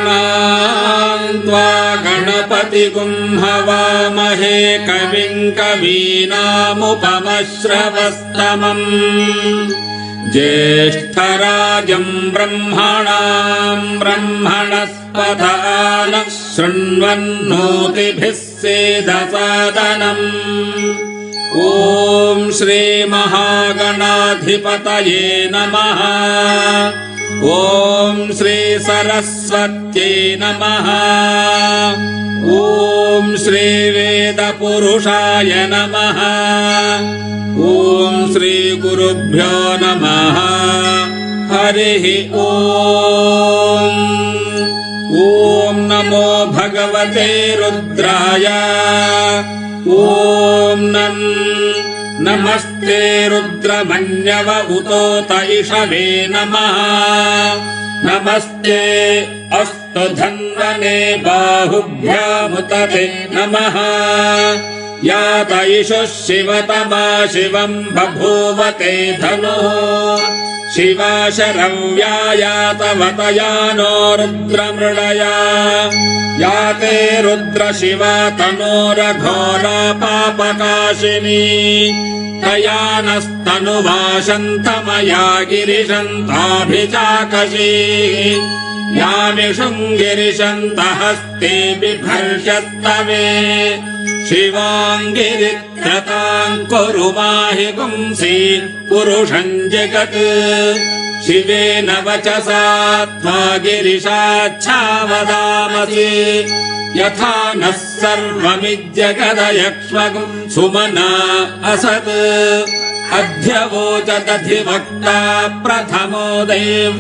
त्वा गणपतिगुं हवामहे कविं कवीनामुपमश्रवस्तमम् ज्येष्ठराजं ब्रह्मणस्पत नः शृण्वन्नोतिभिः सेदसादनम् ॐ श्रीमहागणाधिपतये नमः। ॐ श्री सरस्वत्यै नमः। ॐ श्री वेदपुरुषाय नमः। ॐ श्री गुरुभ्यो नमः। हरिः ॐ। ॐ नमो भगवते रुद्राय। ॐ नमस्ते रुद्रमन्यव उतोत इषवे नमः। नमस्ते अस्तु धन्वने बाहुभ्यामुतते नमः। यात इषुः शिवतमा शिवम् बभूवते धनुः। शिवा शरव्या यातवतया नो रुद्रमृडया। याते रुद्र शिवा तनोरघोरा पापकाशिनी। तया नस्तनुवाशन्तमया गिरिशन्ताभिचाकशी। यामिषुम् गिरिशन्तहस्ते बिभर्षस्तवे। शिवाङ्गिरित्रताम् कुरु माहि पुंसि पुरुषम् जगत्। शिवेन वचसा त्वा गिरिशाच्छावदामसि। यथा नः सर्वमिज्जगदयक्ष्मगुम् सुमना असत्। अध्यवोचदधिवक्ता प्रथमो देव।